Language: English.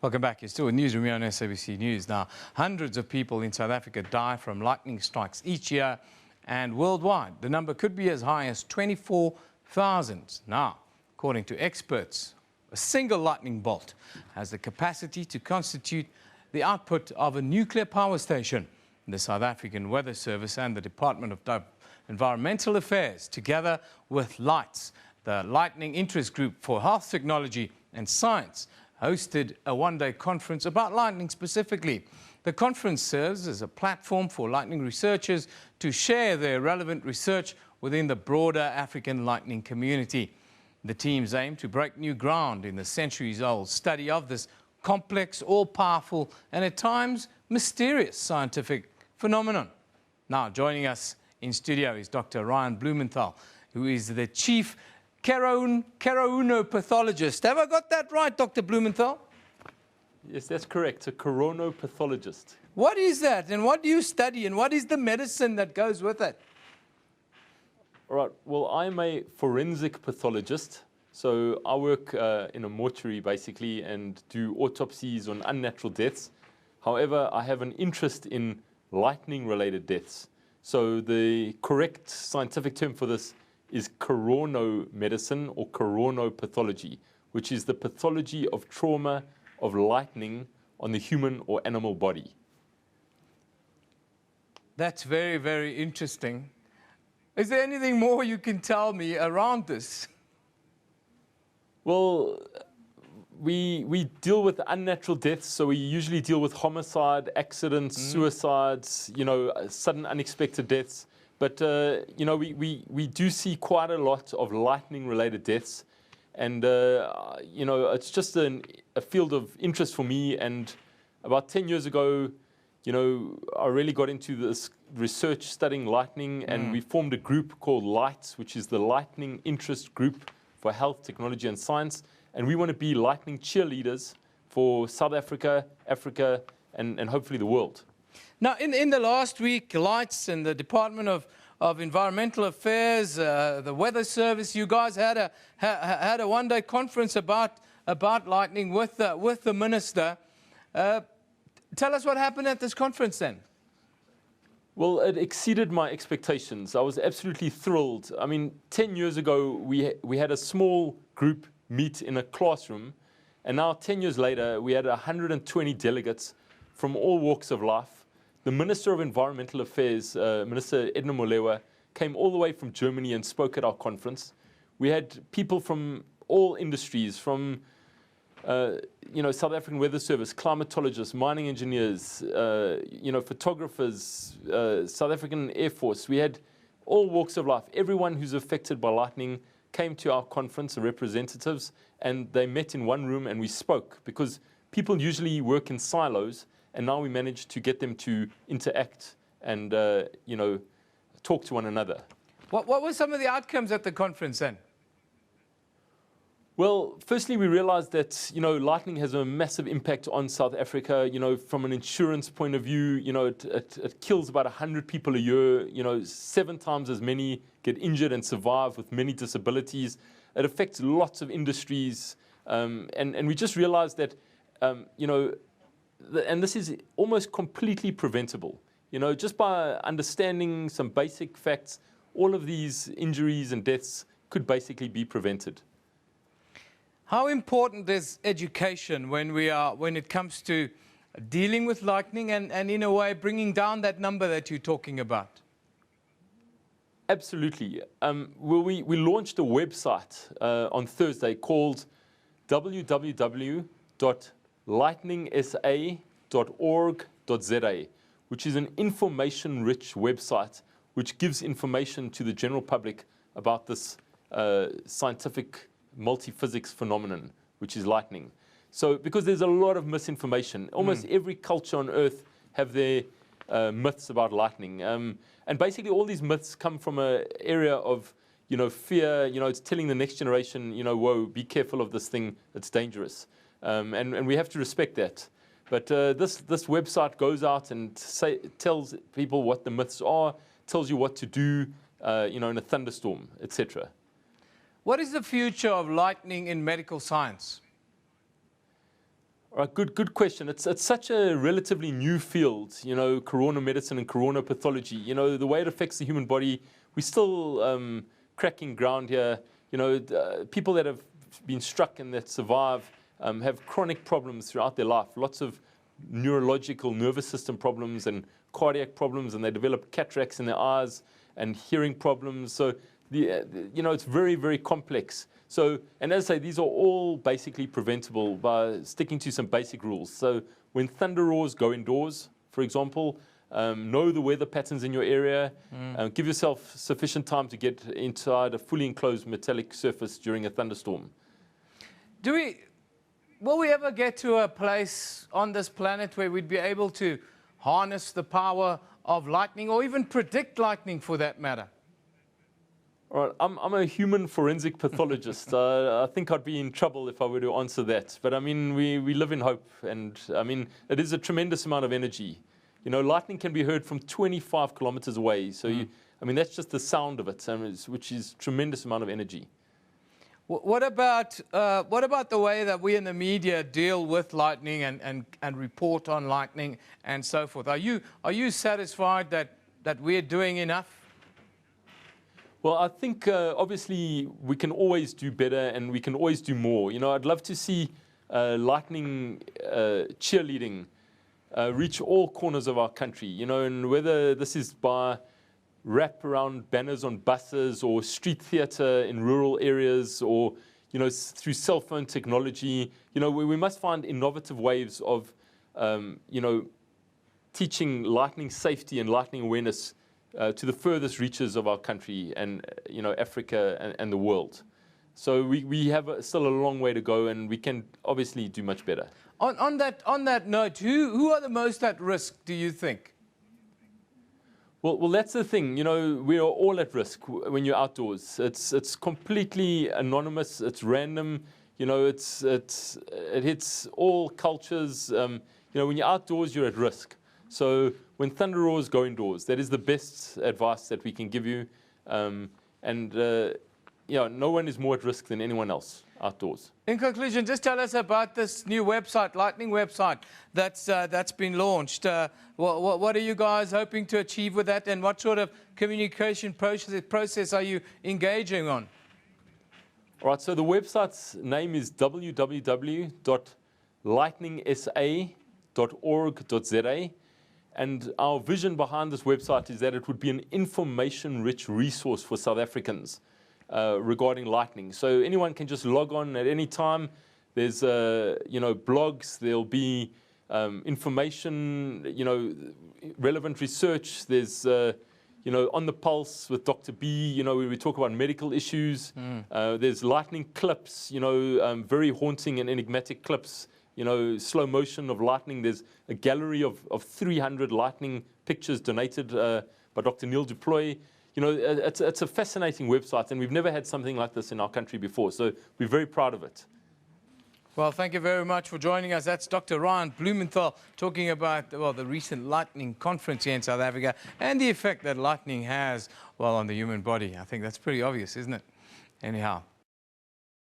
Welcome back. You're still with Newsroom here on SABC News. Now, hundreds of people in South Africa die from lightning strikes each year, and worldwide, the number could be as high as 24,000. Now, according to experts, a single lightning bolt has the capacity to constitute the output of a nuclear power station. The South African Weather Service and the Department of Environmental Affairs, together with LIGHTS, the Lightning Interest Group for Health Technology and Science, hosted a one-day conference about lightning specifically. The conference serves as a platform for lightning researchers to share their relevant research within the broader African lightning community. The teams aim to break new ground in the centuries-old study of this complex, all-powerful, and at times mysterious scientific phenomenon. Now, joining us in studio is Dr. Ryan Blumenthal, who is the Chief Keraunopathologist. Have I got that right, Dr. Blumenthal? Yes, that's correct, a Keraunopathologist. What is that, and what do you study, and what is the medicine that goes with it? All right, well, I'm a forensic pathologist, so I work in a mortuary, basically, and do autopsies on unnatural deaths. However, I have an interest in lightning-related deaths. So the correct scientific term for this is keraunomedicine or keraunopathology, which is the pathology of trauma of lightning on the human or animal body. That's very, very interesting. Is there anything more you can tell me around this? Well, we deal with unnatural deaths, so we usually deal with homicide, accidents, suicides, sudden unexpected deaths. But, we do see quite a lot of lightning-related deaths. And, it's just a field of interest for me. And about 10 years ago, I really got into this research studying lightning. And we formed a group called LIGHTS, which is the Lightning Interest Group for Health, Technology and Science. And we want to be lightning cheerleaders for South Africa, Africa, and hopefully the world. Now, in the last week, LIGHTS and the Department of Environmental Affairs, the Weather Service, you guys had a one-day conference about lightning with the minister. Tell us what happened at this conference then. Well, it exceeded my expectations. I was absolutely thrilled. I mean, 10 years ago, we had a small group meet in a classroom, and now 10 years later, we had 120 delegates from all walks of life. The Minister of Environmental Affairs, Minister Edna Molewa, came all the way from Germany and spoke at our conference. We had people from all industries, from South African Weather Service, climatologists, mining engineers, photographers, South African Air Force. We had all walks of life. Everyone who's affected by lightning came to our conference, the representatives, and they met in one room and we spoke, because people usually work in silos. And now we managed to get them to interact and, talk to one another. What were some of the outcomes at the conference then? Well, firstly, we realized that, lightning has a massive impact on South Africa. From an insurance point of view, it kills about 100 people a year. 7 times as many get injured and survive with many disabilities. It affects lots of industries. And we just realized that, and this is almost completely preventable. Just by understanding some basic facts, all of these injuries and deaths could basically be prevented. How important is education when it comes to dealing with lightning and in a way bringing down that number that you're talking about? Absolutely. We launched a website on Thursday called www.lightningsa.org.za, which is an information-rich website which gives information to the general public about this scientific multi-physics phenomenon, which is lightning. So, because there's a lot of misinformation. Almost every culture on Earth have their myths about lightning. And basically all these myths come from an area of fear. It's telling the next generation, whoa, be careful of this thing, it's dangerous. And we have to respect that. But this website goes out and tells people what the myths are, tells you what to do, in a thunderstorm, etc. What is the future of lightning in medical science? All All right, good question. It's such a relatively new field, you know, corona medicine and keraunopatholgy. You know, the way it affects the human body, we're still cracking ground here. You know, people that have been struck and that survive have chronic problems throughout their life. Lots of neurological, nervous system problems and cardiac problems, and they develop cataracts in their eyes and hearing problems. So, you know, it's very, very complex. So, and as I say, these are all basically preventable by sticking to some basic rules. So when thunder roars, go indoors, for example. Know the weather patterns in your area. Give yourself sufficient time to get inside a fully enclosed metallic surface during a thunderstorm. Will we ever get to a place on this planet where we'd be able to harness the power of lightning, or even predict lightning for that matter? All right, I'm a human forensic pathologist. I think I'd be in trouble if I were to answer that. But I mean, we live in hope, and I mean, it is a tremendous amount of energy. You know, lightning can be heard from 25 kilometers away. So, I mean, that's just the sound of it, which is a tremendous amount of energy. What about the way that we in the media deal with lightning and report on lightning and so forth? Are you satisfied that we're doing enough? Well, I think obviously we can always do better, and we can always do more. You know, I'd love to see lightning cheerleading reach all corners of our country. You know, and whether this is by wrap around banners on buses, or street theatre in rural areas, or, you know, through cell phone technology. You know, we must find innovative ways of, you know, teaching lightning safety and lightning awareness to the furthest reaches of our country and, you know, Africa and the world. So we have still a long way to go, and we can obviously do much better. On that note, who are the most at risk, do you think? Well, that's the thing. You know, we are all at risk when you're outdoors. It's completely anonymous. It's random. You know, it hits all cultures. You know, when you're outdoors, you're at risk. So when thunder roars, go indoors. That is the best advice that we can give you. Yeah, no one is more at risk than anyone else outdoors. In conclusion, just tell us about this new website, lightning website, that's been launched. What are you guys hoping to achieve with that, and what sort of communication process are you engaging on? All right, so the website's name is www.lightningsa.org.za. And our vision behind this website is that it would be an information-rich resource for South Africans regarding lightning. So anyone can just log on at any time. There's, you know, blogs. There'll be information, you know, relevant research. There's, you know, On the Pulse with Dr. B, you know, where we talk about medical issues. There's lightning clips, you know, very haunting and enigmatic clips. You know, slow motion of lightning. There's a gallery of 300 lightning pictures donated by Dr. Neil Duploy. You know, it's a fascinating website, and we've never had something like this in our country before. So we're very proud of it. Well, thank you very much for joining us. That's Dr. Ryan Blumenthal talking about, well, the recent lightning conference here in South Africa and the effect that lightning has, well, on the human body. I think that's pretty obvious, isn't it? Anyhow.